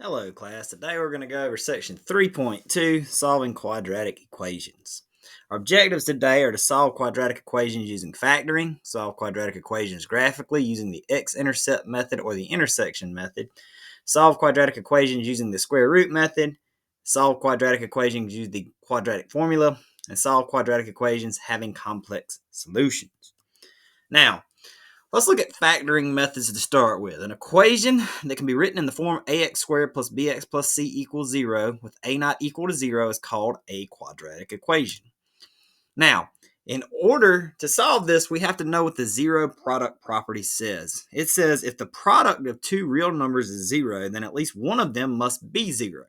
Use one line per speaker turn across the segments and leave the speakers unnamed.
Hello class, today we're going to go over section 3.2, solving quadratic equations. Our objectives today are to solve quadratic equations using factoring, solve quadratic equations graphically using the x-intercept method or the intersection method, solve quadratic equations using the square root method, solve quadratic equations using the quadratic formula, and solve quadratic equations having complex solutions. Now, let's look at factoring methods to start with. An equation that can be written in the form ax squared plus bx plus c equals 0 with a not equal to 0 is called a quadratic equation. Now, in order to solve this, we have to know what the zero product property says. It says if the product of two real numbers is 0, then at least one of them must be 0.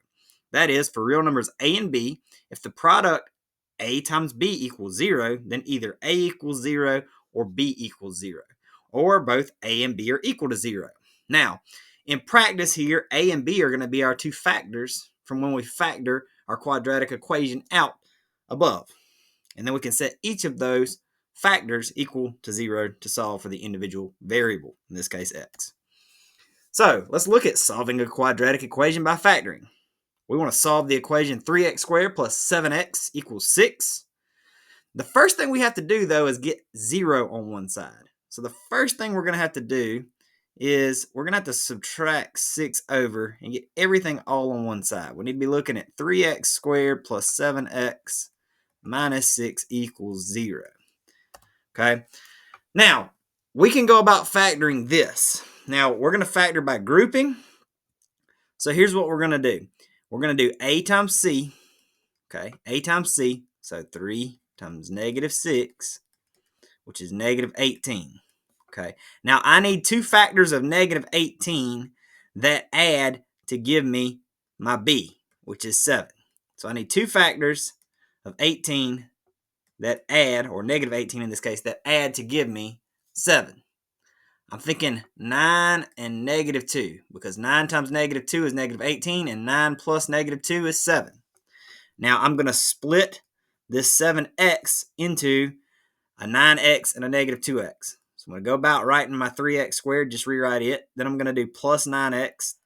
That is, for real numbers a and b, if the product a times b equals 0, then either a equals 0 or b equals 0. Or both a and b are equal to 0. Now, in practice here, a and b are going to be our two factors from when we factor our quadratic equation out above. And then we can set each of those factors equal to 0 to solve for the individual variable, in this case x. So, let's look at solving a quadratic equation by factoring. We want to solve the equation 3x squared plus 7x equals 6. The first thing we have to do, though, is get 0 on one side. So the first thing we're going to have to do is we're going to have to subtract 6 over and get everything all on one side. We need to be looking at 3x squared plus 7x minus 6 equals 0. Okay? Now, we can go about factoring this. Now, we're going to factor by grouping. So here's what we're going to do. We're going to do a times c. Okay? A times c. So 3 times negative 6, which is negative 18. Okay, now I need two factors of negative 18 that add to give me my b, which is 7. So I need two factors of 18 that add, or negative 18 in this case, that add to give me 7. I'm thinking 9 and negative 2, because 9 times negative 2 is negative 18, and 9 plus negative 2 is 7. Now I'm going to split this 7x into a 9x and a negative 2x. So I'm going to go about writing my 3x squared, just rewrite it. Then I'm going to do plus 9x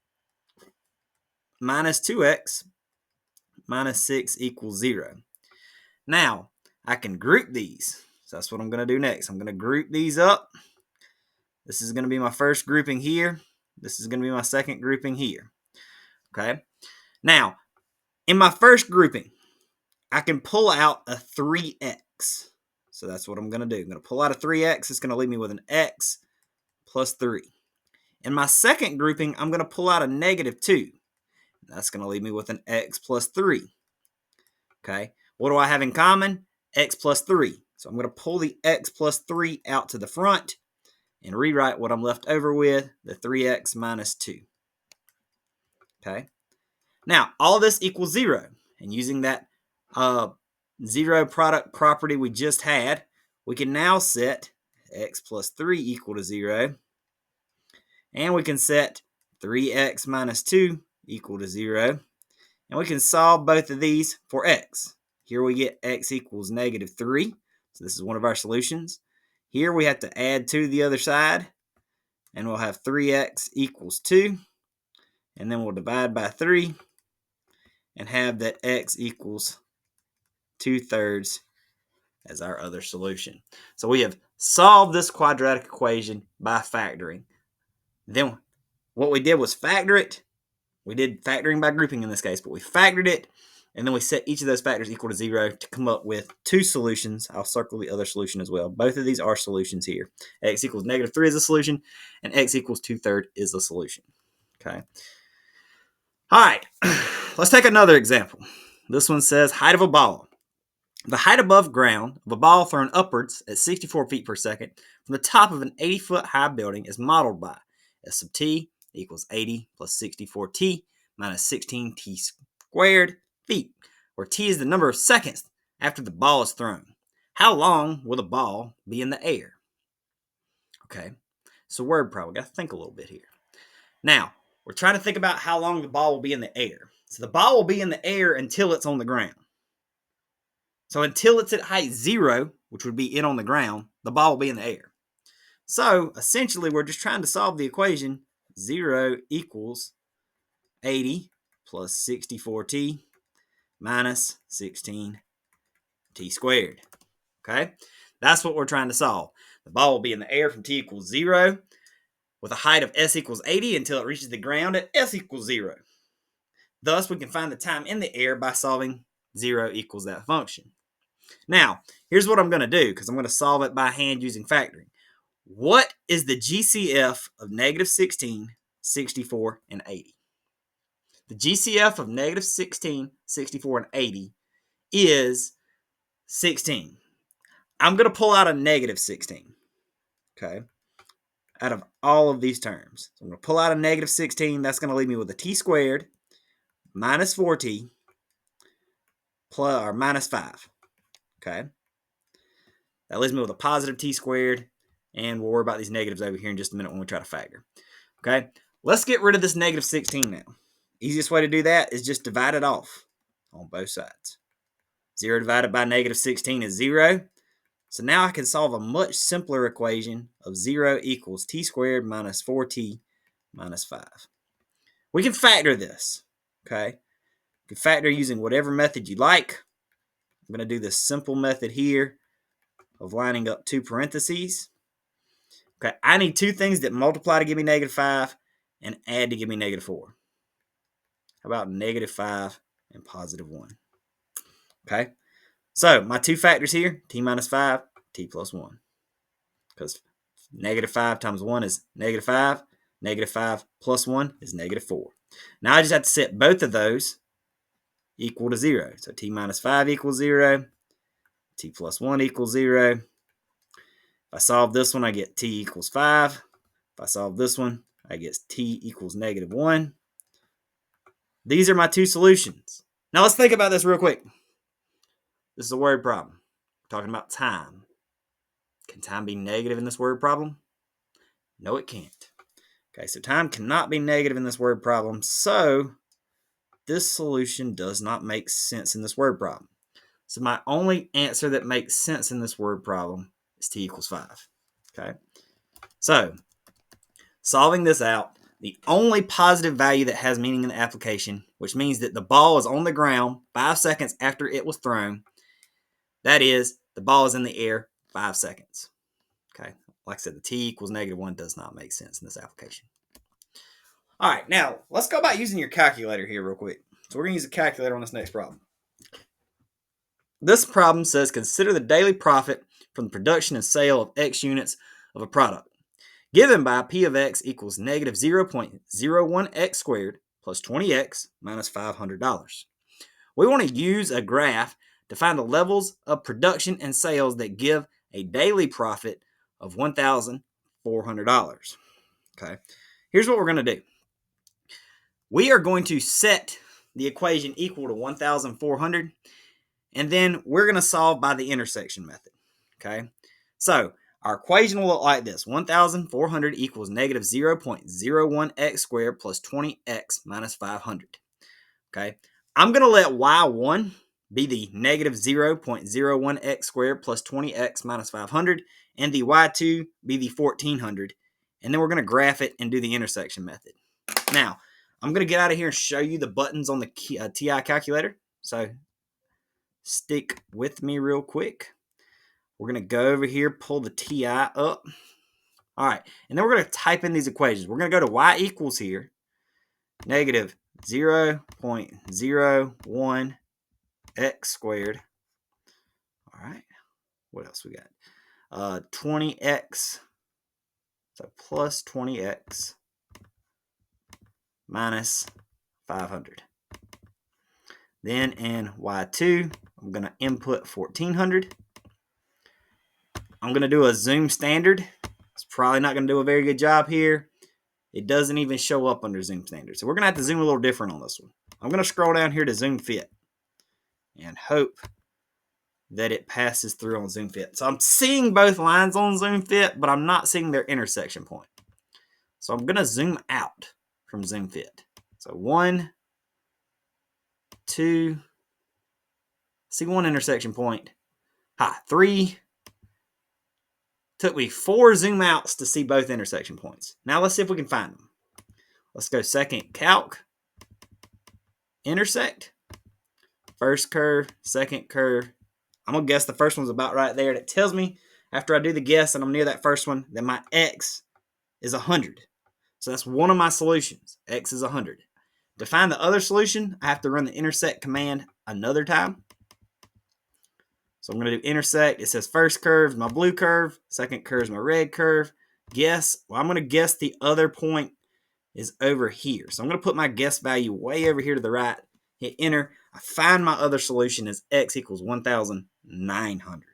minus 2x minus 6 equals 0. Now, I can group these. So that's what I'm going to do next. I'm going to group these up. This is going to be my first grouping here. This is going to be my second grouping here. Okay? Now, in my first grouping, I can pull out a 3x. So that's what I'm going to do. I'm going to pull out a 3x. It's going to leave me with an x plus 3. In my second grouping, I'm going to pull out a negative 2. That's going to leave me with an x plus 3. Okay, what do I have in common? X plus 3. So I'm going to pull the x plus 3 out to the front and rewrite what I'm left over with, the 3x minus 2. Okay, now all this equals 0. And using that zero product property we just had, we can now set x plus 3 equal to 0. And we can set 3x minus 2 equal to 0. And we can solve both of these for x. Here we get x equals negative 3. So this is one of our solutions. Here we have to add 2 to the other side. And we'll have 3x equals 2. And then we'll divide by 3. And have that x equals 2/3 as our other solution. So we have solved this quadratic equation by factoring. Then what we did was factor it. We did factoring by grouping in this case, but we factored it, and then we set each of those factors equal to 0 to come up with two solutions. I'll circle the other solution as well. Both of these are solutions here. X equals negative 3 is a solution, and x equals 2/3 is a solution. Okay. All right. Let's take another example. This one says height of a ball. The height above ground of a ball thrown upwards at 64 feet per second from the top of an 80-foot high building is modeled by S sub t equals 80 plus 64t minus 16t squared feet, where t is the number of seconds after the ball is thrown. How long will the ball be in the air? Okay, so word problem. Got to think a little bit here. Now, we're trying to think about how long the ball will be in the air. So the ball will be in the air until it's on the ground. So until it's at height 0, which would be it on the ground, the ball will be in the air. So essentially, we're just trying to solve the equation 0 equals 80 plus 64t minus 16t squared. Okay? That's what we're trying to solve. The ball will be in the air from t equals 0 with a height of s equals 80 until it reaches the ground at s equals 0. Thus, we can find the time in the air by solving 0 equals that function. Now, here's what I'm going to do, because I'm going to solve it by hand using factoring. What is the GCF of negative 16, 64, and 80? The GCF of negative 16, 64, and 80 is 16. I'm going to pull out a negative 16, okay, out of all of these terms. So I'm going to pull out a negative 16. That's going to leave me with a t squared minus 4t plus, or minus 5, okay? That leaves me with a positive t squared, and we'll worry about these negatives over here in just a minute when we try to factor, okay? Let's get rid of this negative 16 now. Easiest way to do that is just divide it off on both sides. 0 divided by negative 16 is 0. So now I can solve a much simpler equation of 0 equals t squared minus 4t minus 5. We can factor this, okay? You can factor using whatever method you like. I'm going to do this simple method here of lining up two parentheses. Okay, I need two things that multiply to give me negative 5 and add to give me negative 4. How about negative 5 and positive 1? Okay, so my two factors here, t minus 5, t plus 1. Because negative 5 times 1 is negative 5. Negative 5 plus 1 is negative 4. Now I just have to set both of those equal to 0. So t minus 5 equals 0. T plus 1 equals 0. If I solve this one, I get t equals 5. If I solve this one, I get t equals negative 1. These are my two solutions. Now let's think about this real quick. This is a word problem. We're talking about time. Can time be negative in this word problem? No, it can't. Okay, so time cannot be negative in this word problem, so this solution does not make sense in this word problem. So my only answer that makes sense in this word problem is t equals 5. Okay, so solving this out, the only positive value that has meaning in the application, which means that the ball is on the ground 5 seconds after it was thrown, that is, the ball is in the air 5 seconds. Okay, like I said, the t equals negative 1 does not make sense in this application. All right, now let's go about using your calculator here real quick. So we're going to use a calculator on this next problem. This problem says consider the daily profit from the production and sale of X units of a product, given by P of X equals negative 0.01x squared plus 20x minus $500. We want to use a graph to find the levels of production and sales that give a daily profit of $1,400. Okay, here's what we're going to do. We are going to set the equation equal to 1,400, and then we're going to solve by the intersection method. Okay, so our equation will look like this. 1,400 equals negative 0.01x squared plus 20x minus 500. Okay, I'm going to let y1 be the negative 0.01x squared plus 20x minus 500, and the y2 be the 1,400. And then we're going to graph it and do the intersection method. Now, I'm going to get out of here and show you the buttons on the TI calculator. So stick with me real quick. We're going to go over here, pull the TI up. All right, and then we're going to type in these equations. We're going to go to y equals here, negative 0.01x squared. All right, what else we got? 20x, so plus 20x minus 500. Then in y2, I'm going to input 1,400. I'm going to do a zoom standard. It's probably not going to do a very good job here. It doesn't even show up under zoom standard. So we're going to have to zoom a little different on this one. I'm going to scroll down here to zoom fit and hope that it passes through on zoom fit. So I'm seeing both lines on zoom fit, but I'm not seeing their intersection point. So I'm going to zoom out from zoom fit. So 1, 2, see one intersection point. 3. Took me 4 zoom outs to see both intersection points. Now let's see if we can find them. Let's go second calc. intersect, first curve, second curve. I'm going to guess the first one's about right there. That tells me after I do the guess and I'm near that first one that my x is 100. So that's one of my solutions. X is 100. To find the other solution, I have to run the intersect command another time. So I'm going to do intersect. It says first curve is my blue curve, second curve is my red curve. Guess, well, I'm going to guess the other point is over here. So I'm going to put my guess value way over here to the right, hit enter. I find my other solution is x equals 1,900.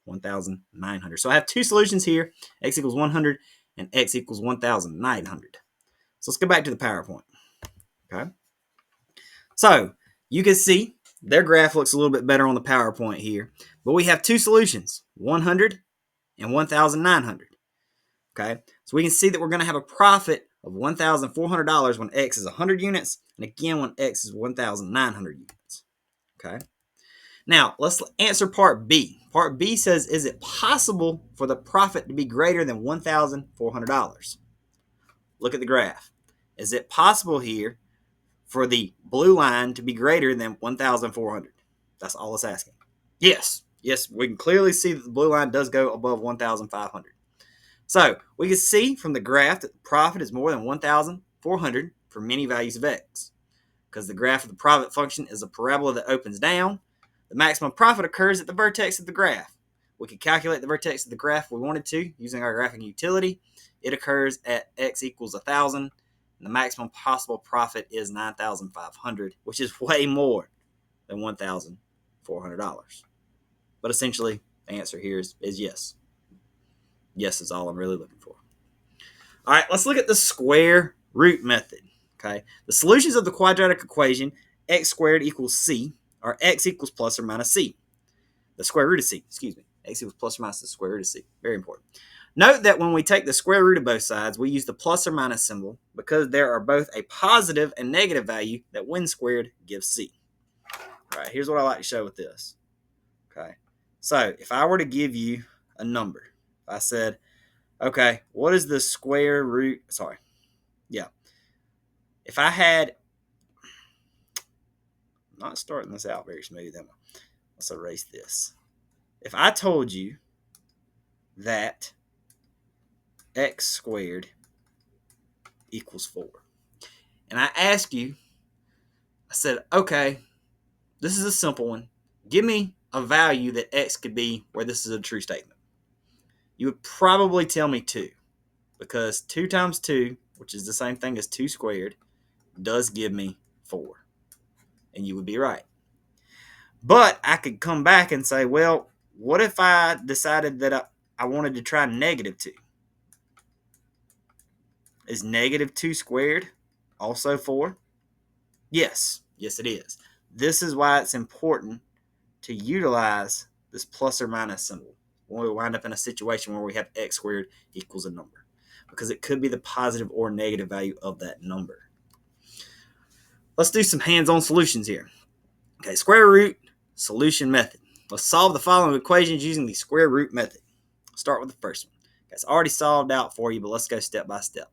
1,900. So I have two solutions here, x equals 100 and x equals 1,900. So let's go back to the PowerPoint. Okay. So you can see their graph looks a little bit better on the PowerPoint here, but we have two solutions, 100 and 1,900. Okay. So we can see that we're going to have a profit of $1,400 when X is 100 units, and again when X is 1,900 units. Okay. Now let's answer part B. Part B says, is it possible for the profit to be greater than $1,400? Look at the graph. Is it possible here for the blue line to be greater than 1,400? That's all it's asking. Yes. Yes, we can clearly see that the blue line does go above 1,500. So we can see from the graph that the profit is more than 1,400 for many values of x. Because the graph of the profit function is a parabola that opens down, the maximum profit occurs at the vertex of the graph. We could calculate the vertex of the graph if we wanted to using our graphing utility. It occurs at x equals 1,000, and the maximum possible profit is 9,500, which is way more than $1,400. But essentially, the answer here is yes. Yes is all I'm really looking for. All right, let's look at the square root method. Okay, the solutions of the quadratic equation x squared equals c are x equals plus or minus c. The square root of c, excuse me. X equals plus or minus the square root of c. Very important. Note that when we take the square root of both sides, we use the plus or minus symbol because there are both a positive and negative value that when squared gives c. All right, here's what I like to show with this. Okay, so if I were to give you a number, if I said, okay, what is the square root? Sorry. Yeah. If I had, I'm not starting this out very smooth, am I? Let's erase this. If I told you that x squared equals 4, and I asked you, I said, okay, this is a simple one. Give me a value that x could be where this is a true statement. You would probably tell me 2, because 2 times 2, which is the same thing as 2 squared, does give me 4. And you would be right. But I could come back and say, well, what if I decided that I wanted to try negative 2? Is negative 2 squared also 4? Yes. Yes, it is. This is why it's important to utilize this plus or minus symbol when we wind up in a situation where we have x squared equals a number, because it could be the positive or negative value of that number. Let's do some hands-on solutions here. Okay, square root solution method. Let's solve the following equations using the square root method. I'll start with the first one. Okay, it's already solved out for you, but let's go step by step.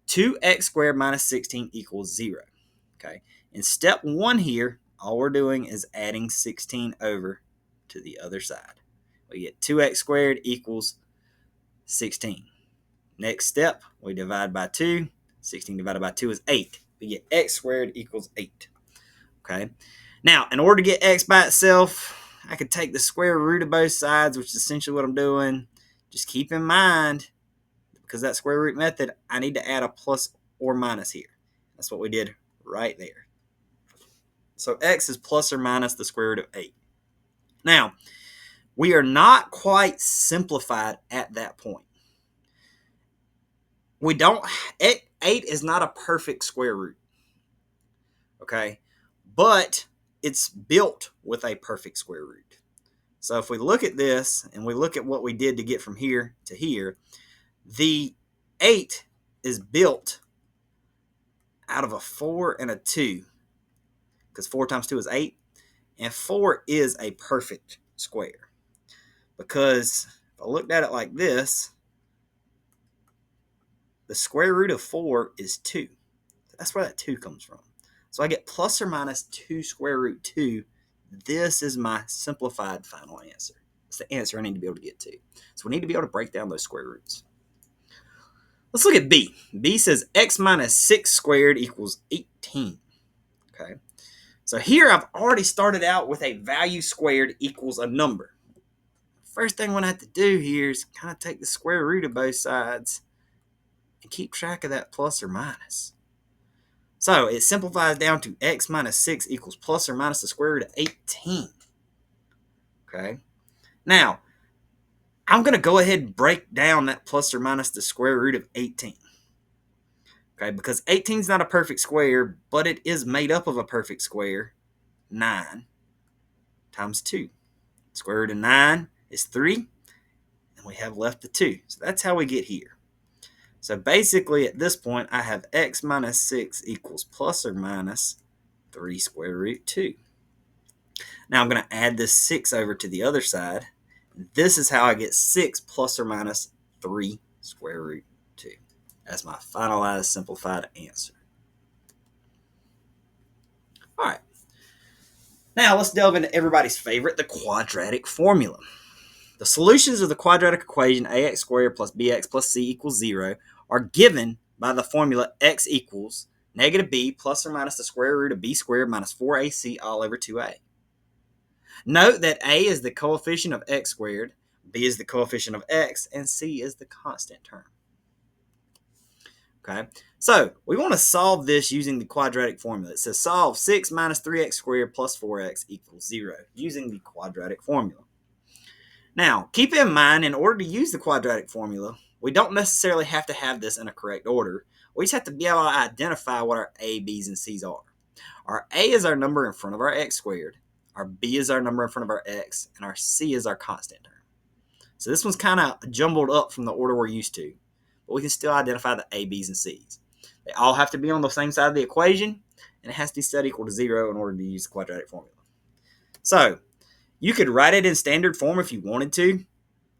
2x squared minus 16 equals 0. Okay, in step 1 here, all we're doing is adding 16 over to the other side. We get 2x squared equals 16. Next step, we divide by 2. 16 divided by 2 is 8. We get x squared equals 8. Okay, now in order to get x by itself, I could take the square root of both sides, which is essentially what I'm doing. Just keep in mind, because that square root method, I need to add a plus or minus here. That's what we did right there. So x is plus or minus the square root of 8. Now, we are not quite simplified at that point. We don't, 8 is not a perfect square root. Okay, but it's built with a perfect square root. So if we look at this and we look at what we did to get from here to here, the 8 is built out of a 4 and a 2, because 4 times 2 is 8, and 4 is a perfect square. Because if I looked at it like this, the square root of 4 is 2. That's where that 2 comes from. So I get plus or minus 2 square root 2. This is my simplified final answer. It's the answer I need to be able to get to. So we need to be able to break down those square roots. Let's look at B. B says x minus 6 squared equals 18. Okay. So here I've already started out with a value squared equals a number. First thing I'm going to have to do here is kind of take the square root of both sides and keep track of that plus or minus. So it simplifies down to x minus 6 equals plus or minus the square root of 18. Okay. Now, I'm going to go ahead and break down that plus or minus the square root of 18. Okay, because 18 is not a perfect square, but it is made up of a perfect square, 9 times 2. Square root of 9 is 3, and we have left the 2. So that's how we get here. So basically at this point, I have x minus 6 equals plus or minus 3 square root 2. Now I'm going to add this 6 over to the other side. This is how I get 6 plus or minus 3 square root 2. That's my finalized simplified answer. All right. Now let's delve into everybody's favorite, the quadratic formula. The solutions of the quadratic equation ax squared plus bx plus c equals 0 are given by the formula x equals negative b plus or minus the square root of b squared minus 4ac all over 2a. Note that a is the coefficient of x squared, b is the coefficient of x, and c is the constant term. Okay, so we want to solve this using the quadratic formula. It says solve 6 minus 3x squared plus 4x equals 0 using the quadratic formula. Now, keep in mind, in order to use the quadratic formula, we don't necessarily have to have this in a correct order. We just have to be able to identify what our a, b's, and c's are. Our a is our number in front of our x squared, our b is our number in front of our x, and our c is our constant term. So this one's kind of jumbled up from the order we're used to, but we can still identify the a, b's, and c's. They all have to be on the same side of the equation, and it has to be set equal to 0 in order to use the quadratic formula. So you could write it in standard form if you wanted to,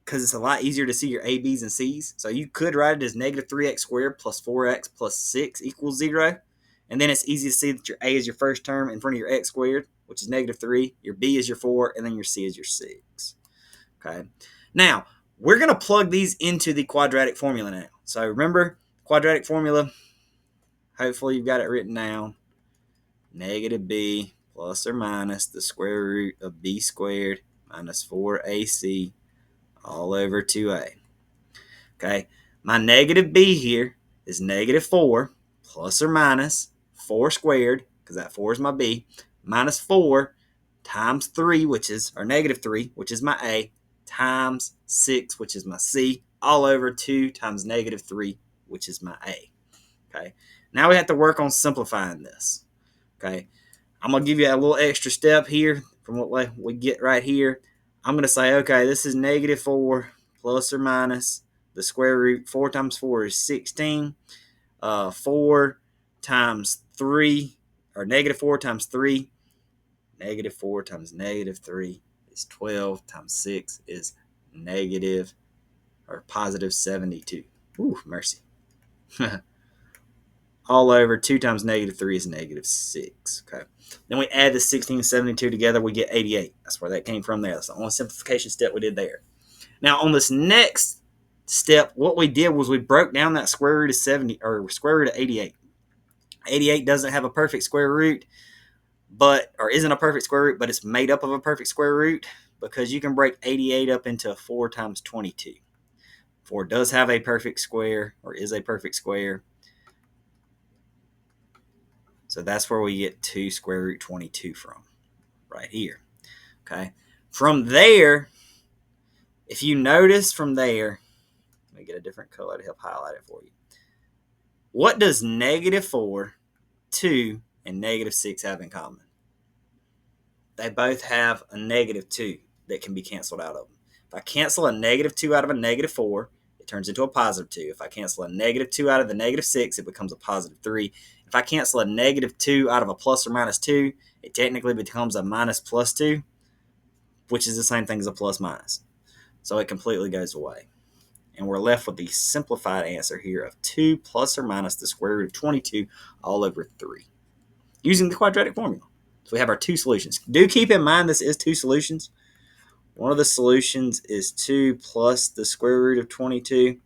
because it's a lot easier to see your a, b's, and c's. So you could write it as negative 3x squared plus 4x plus 6 equals 0. And then it's easy to see that your a is your first term in front of your x squared, which is negative 3. Your b is your 4, and then your c is your 6. Okay. Now, we're going to plug these into the quadratic formula now. So remember, quadratic formula, hopefully you've got it written down. Negative b plus or minus the square root of b squared minus 4ac all over 2a. Okay, my negative b here is negative 4 plus or minus 4 squared, because that 4 is my b, minus 4 times 3, which is, or negative 3, which is my a, times 6, which is my c, all over 2 times negative 3, which is my a. Okay, now we have to work on simplifying this. Okay, I'm going to give you a little extra step here from what we get right here. I'm going to say, okay, this is negative 4 plus or minus the square root. 4 times 4 is 16. 4 times 3, or negative 4 times 3. Negative 4 times negative 3 is 12 times 6 is negative, or positive 72. Ooh, mercy. All over 2 times negative 3 is negative 6. Okay. Then we add the 16 and 72 together, we get 88. That's where that came from there. That's the only simplification step we did there. Now, on this next step, what we did was we broke down that square root of 70, or square root of 88. 88 doesn't have a perfect square root, or isn't a perfect square root, but it's made up of a perfect square root, because you can break 88 up into 4 times 22. 4 does have a perfect square, or is a perfect square. So that's where we get 2 square root 22 from, right here. Okay. From there, if you notice from there, let me get a different color to help highlight it for you. What does negative 4, 2, and negative 6 have in common? They both have a negative 2 that can be canceled out of them. If I cancel a negative 2 out of a negative 4, it turns into a positive 2. If I cancel a negative 2 out of the negative 6, it becomes a positive 3. If I cancel a negative 2 out of a plus or minus 2, it technically becomes a minus plus 2, which is the same thing as a plus minus. So it completely goes away. And we're left with the simplified answer here of 2 plus or minus the square root of 22 all over 3. using the quadratic formula. So we have our two solutions. Do keep in mind this is two solutions. One of the solutions is 2 plus the square root of 22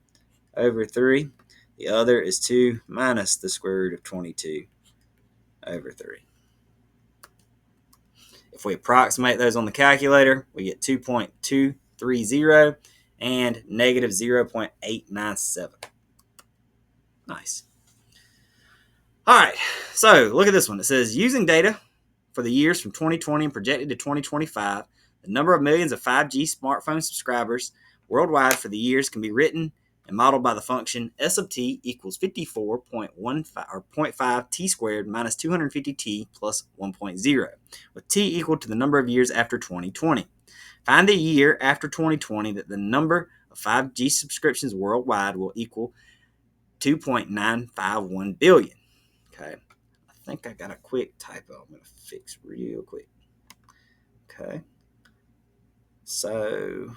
over 3. The other is 2 minus the square root of 22 over 3. If we approximate those on the calculator, we get 2.230 and negative 0.897. Nice. All right, so look at this one. It says, using data for the years from 2020 and projected to 2025, the number of millions of 5G smartphone subscribers worldwide for the years can be written and modeled by the function s of t equals 54.15 or 0.5 t squared minus 250t plus 1.0, with t equal to the number of years after 2020. Find the year after 2020 that the number of 5G subscriptions worldwide will equal 2.951 billion. Okay, I think I got a quick typo I'm going to fix real quick. Okay, so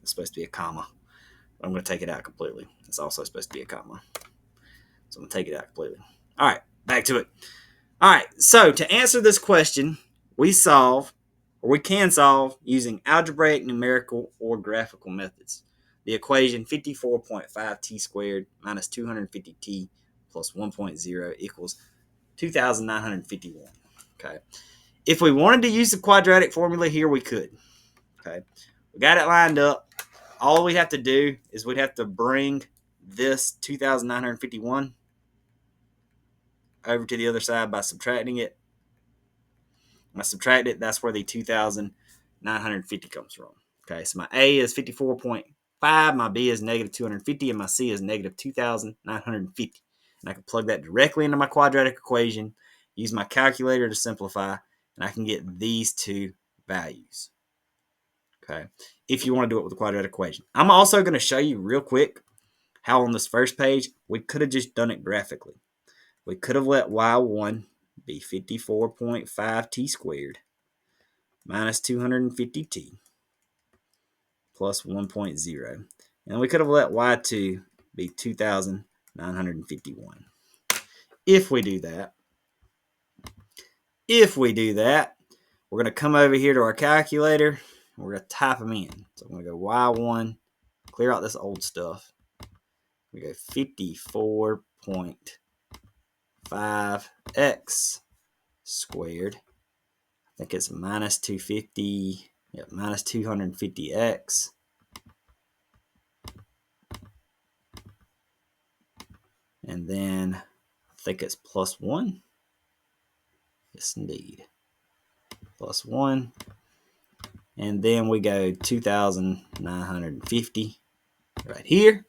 it's supposed to be a comma. I'm going to take it out completely. It's also supposed to be a comma. So I'm going to take it out completely. All right, back to it. All right, so to answer this question, we can solve using algebraic, numerical, or graphical methods. The equation 54.5 t squared minus 250t plus 1.0 equals 2,951. Okay. If we wanted to use the quadratic formula here, we could. Okay. We got it lined up. All we have to do is we'd have to bring this 2,951 over to the other side by subtracting it. When I subtract it, that's where the 2,950 comes from. Okay, so my A is 54.5, my B is negative 250, and my C is negative 2,950. And I can plug that directly into my quadratic equation, use my calculator to simplify, and I can get these two values. Okay, if you want to do it with the quadratic equation. I'm also going to show you real quick how on this first page, we could have just done it graphically. We could have let y1 be 54.5 t squared minus 250t plus 1.0. And we could have let y2 be 2,951. If we do that, we're going to come over here to our calculator, and we're going to type them in. So I'm going to go y1, clear out this old stuff. We go 54.5x squared. I think it's minus 250, minus 250x. And then I think it's plus 1. Yes, indeed. Plus 1. And then we go 2,950 right here.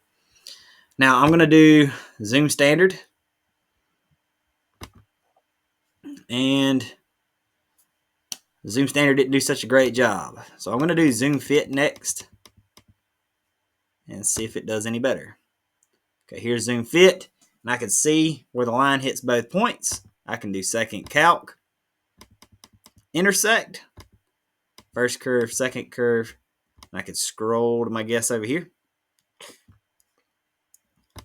Now I'm going to do zoom standard. And zoom standard didn't do such a great job. So I'm going to do zoom fit next and see if it does any better. Okay, here's zoom fit. And I can see where the line hits both points. I can do second calc, intersect, first curve, second curve. And I can scroll to my guess over here.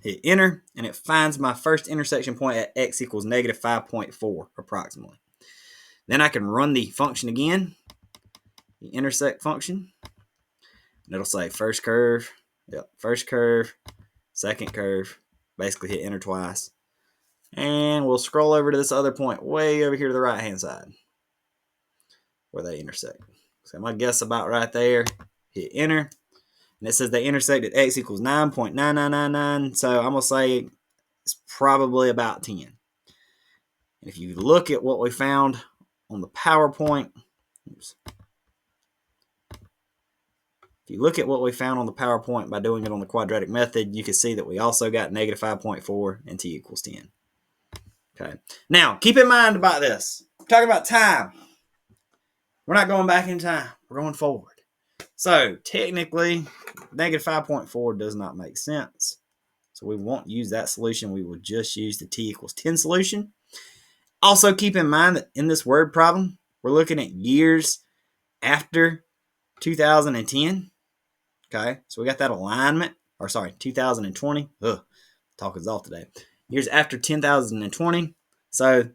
Hit enter, and it finds my first intersection point at x equals negative 5.4 approximately. Then I can run the function again, the intersect function, and it'll say first curve, second curve, basically hit enter twice. And we'll scroll over to this other point way over here to the right hand side where they intersect. So my guess about right there, hit enter. And it says they intersect at x equals 9.9999. So I'm going to say it's probably about 10. And if you look at what we found on the PowerPoint, by doing it on the quadratic method, you can see that we also got negative 5.4 and t equals 10. Okay. Now, keep in mind about this. We're talking about time. We're not going back in time. We're going forward. So, technically, negative 5.4 does not make sense. So, we won't use that solution. We will just use the t equals 10 solution. Also, keep in mind that in this word problem, we're looking at years after 2010. Okay, so we got that alignment. 2020. Talking's off today. Years after 2020. So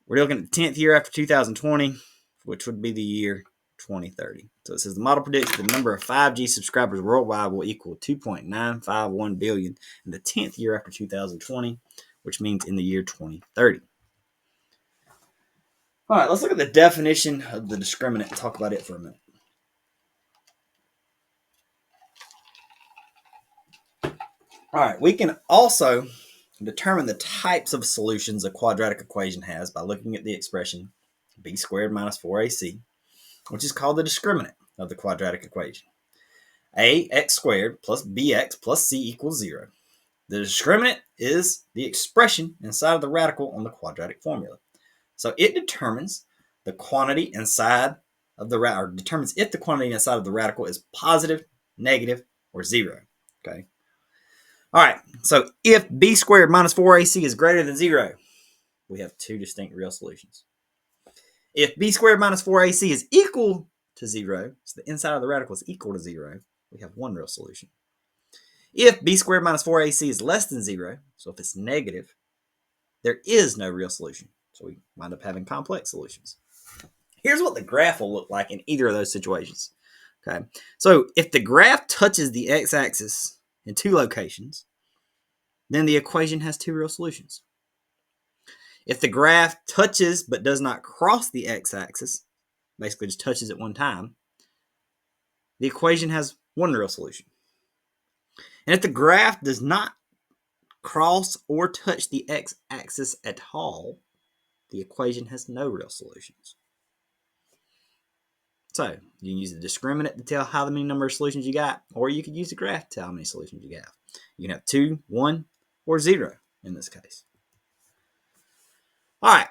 we're looking at the 10th year after 2020, which would be the year 2030. So it says the model predicts the number of 5G subscribers worldwide will equal 2.951 billion in the 10th year after 2020, which means in the year 2030. All right, let's look at the definition of the discriminant and talk about it for a minute. All right, we can also determine the types of solutions a quadratic equation has by looking at the expression b squared minus 4ac, which is called the discriminant of the quadratic equation. Ax squared plus bx plus c equals 0. The discriminant is the expression inside of the radical on the quadratic formula. So it determines the quantity inside of the radical, or determines if the quantity inside of the radical is positive, negative, or 0. Okay. All right. So if b squared minus 4ac is greater than 0, we have two distinct real solutions. If b squared minus 4ac is equal to 0, so the inside of the radical is equal to 0, we have one real solution. If b squared minus 4ac is less than 0, so if it's negative, there is no real solution. So we wind up having complex solutions. Here's what the graph will look like in either of those situations. Okay, so if the graph touches the x-axis in two locations, then the equation has two real solutions. If the graph touches but does not cross the x-axis, basically just touches it one time, the equation has one real solution. And if the graph does not cross or touch the x-axis at all, the equation has no real solutions. So you can use the discriminant to tell how many number of solutions you got, or you could use the graph to tell how many solutions you have. You can have 2, 1, or 0 in this case. All right,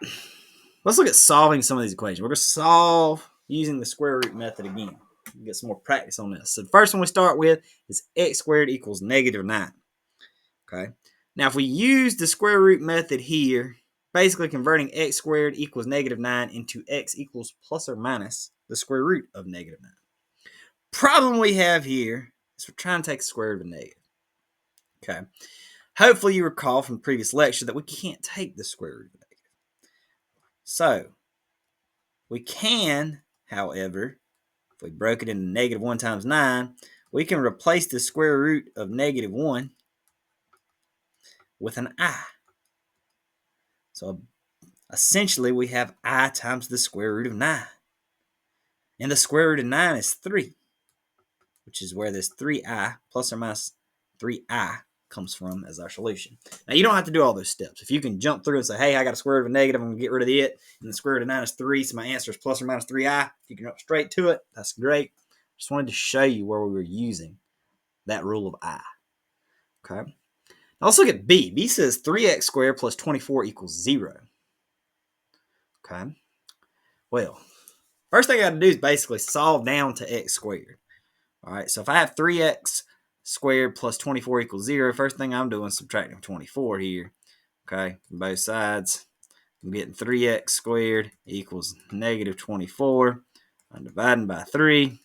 let's look at solving some of these equations. We're going to solve using the square root method again. We'll get some more practice on this. So the first one we start with is x squared equals negative 9. Okay. Now if we use the square root method here, basically converting x squared equals negative 9 into x equals plus or minus the square root of negative 9. Problem we have here is we're trying to take the square root of a negative. Okay. Hopefully you recall from the previous lecture that we can't take the square root of a negative. So we can, however, if we broke it into negative 1 times 9, we can replace the square root of negative 1 with an I. So essentially we have I times the square root of 9. And the square root of 9 is 3, which is where this 3i plus or minus 3i comes from as our solution. Now, you don't have to do all those steps. If you can jump through and say, hey, I got a square root of a negative, I'm going to get rid of it, and the square root of 9 is 3, so my answer is plus or minus 3i. If you can jump straight to it, that's great. Just wanted to show you where we were using that rule of I. Okay. Now, let's look at B. B says 3x squared plus 24 equals 0. Okay. Well, first thing I got to do is basically solve down to x squared. All right, so if I have 3x squared plus 24 equals 0, first thing I'm doing is subtracting 24 here, okay, from both sides. I'm getting 3x squared equals negative 24. I'm dividing by 3.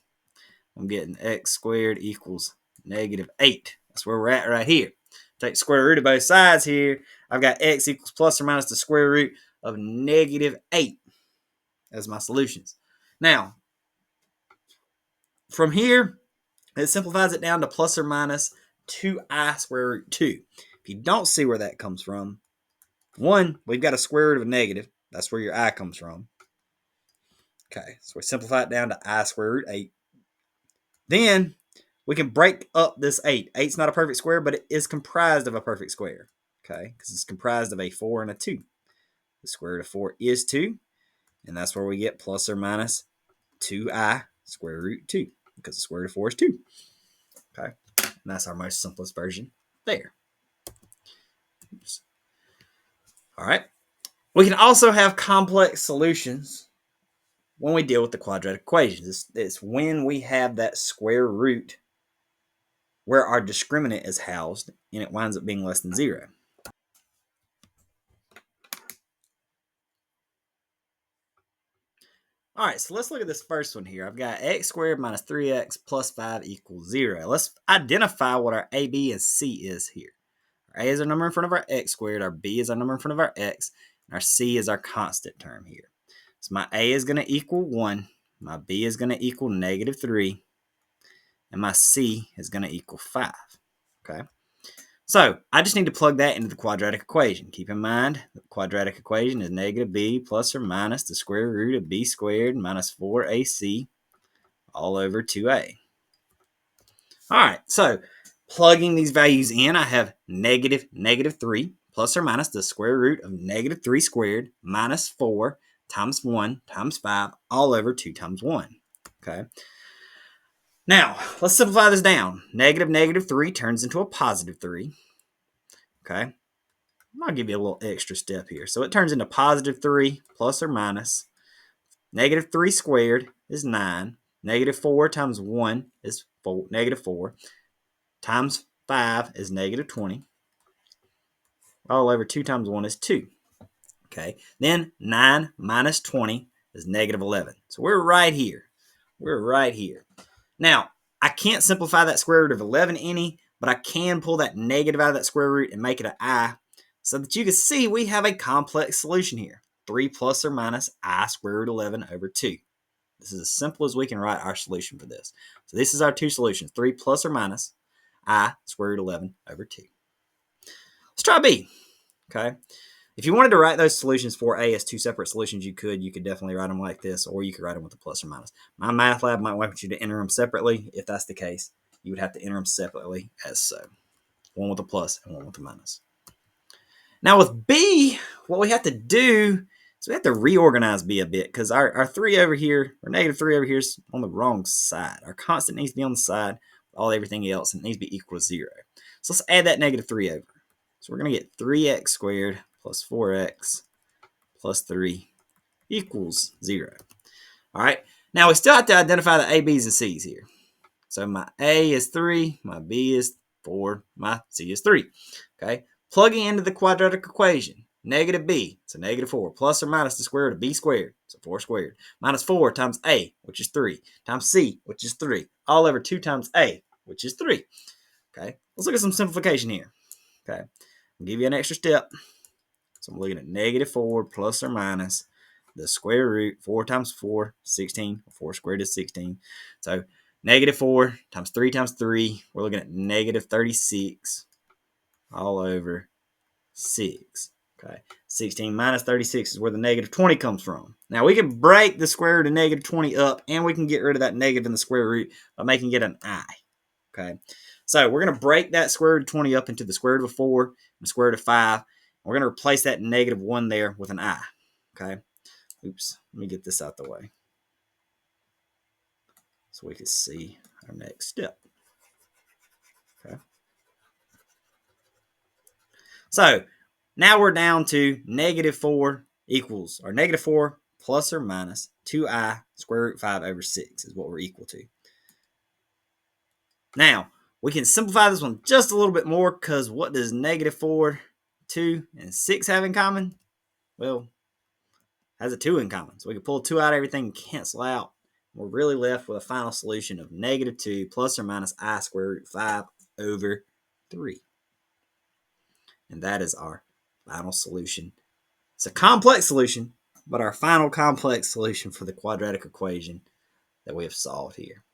I'm getting x squared equals negative 8. That's where we're at right here. Take the square root of both sides here. I've got x equals plus or minus the square root of negative 8 as my solutions. Now, from here, it simplifies it down to plus or minus 2i square root 2. If you don't see where that comes from, one, we've got a square root of a negative. That's where your I comes from. Okay, so we simplify it down to I square root 8. Then we can break up this 8. 8's not a perfect square, but it is comprised of a perfect square. Okay, because it's comprised of a 4 and a 2. The square root of 4 is 2, and that's where we get plus or minus 2i square root 2, because the square root of 4 is 2. Okay, and that's our most simplest version there. Oops. All right. We can also have complex solutions when we deal with the quadratic equations. It's when we have that square root where our discriminant is housed and it winds up being less than 0. All right, so let's look at this first one here. I've got x squared minus 3x plus 5 equals 0. Let's identify what our a, b, and c is here. Our a is our number in front of our x squared. Our b is our number in front of our x. Our c is our constant term here. So my a is going to equal 1, my b is going to equal -3, and my c is going to equal 5. Okay. So I just need to plug that into the quadratic equation. Keep in mind, the quadratic equation is -b plus or minus the square root of b squared minus 4ac all over 2a. All right, so plugging these values in, I have -3 plus or minus the square root of -3 squared minus 4 times 1 times 5 all over 2 times 1. Okay. Now, let's simplify this down. -3 turns into a +3. Okay. I'll give you a little extra step here. So it turns into +3 plus or minus -3 squared is 9. -4 times 1 is -4 times 5 is -20. All over 2 times 1 is 2. Okay. Then 9 minus 20 is -11. So we're right here. We're right here. Now, I can't simplify that square root of 11 any, but I can pull that negative out of that square root and make it an I, so that you can see we have a complex solution here. 3 plus or minus I square root 11 over 2. This is as simple as we can write our solution for this. So this is our two solutions, 3 plus or minus I square root 11 over 2. Let's try B. Okay. If you wanted to write those solutions for A as two separate solutions, you could definitely write them like this, or you could write them with a plus or minus. My math lab might want you to enter them separately. If that's the case, you would have to enter them separately as so. One with a plus and one with a minus. Now with B, what we have to do is we have to reorganize B a bit, because our 3 over here, or -3 over here, is on the wrong side. Our constant needs to be on the side with all everything else, and it needs to be equal to 0. So let's add that -3 over. So we're going to get 3x squared plus 4x plus 3 equals 0. All right. Now we still have to identify the A, B's, and C's here. So my A is 3, my B is 4, my C is 3. Okay. Plugging into the quadratic equation, -b, so -4, plus or minus the square root of b squared, so 4 squared, minus 4 times A, which is 3, times C, which is 3, all over 2 times A, which is 3. Okay. Let's look at some simplification here. Okay. I'll give you an extra step. So I'm looking at -4 plus or minus the square root. 4 times 4, 16. 4 squared is 16. So -4 times 3, we're looking at -36 all over 6. Okay, 16 minus 36 is where the -20 comes from. Now we can break the square root of -20 up, and we can get rid of that negative in the square root by making it an I. Okay, so we're going to break that square root of 20 up into the square root of 4 and the square root of 5. We're going to replace that -1 there with an I. Okay. Oops. Let me get this out the way so we can see our next step. Okay. So now we're down to -4 equals, or -4 plus or minus 2I square root 5 over 6 is what we're equal to. Now, we can simplify this one just a little bit more, because what does -4, 2, and 6 have in common? Well, has a 2 in common. So we can pull 2 out of everything and cancel out. We're really left with a final solution of -2 plus or minus I square root 5 over 3. And that is our final solution. It's a complex solution, but our final complex solution for the quadratic equation that we have solved here.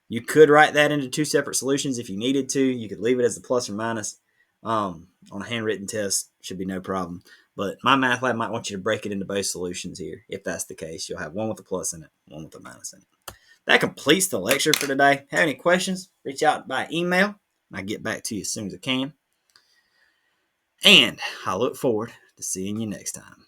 You could write that into two separate solutions if you needed to. You could leave it as the plus or minus. On a handwritten test, should be no problem. But my math lab might want you to break it into both solutions here. If that's the case, you'll have one with a plus in it, one with a minus in it. That completes the lecture for today. Have any questions, reach out by email, and I'll get back to you as soon as I can. And I look forward to seeing you next time.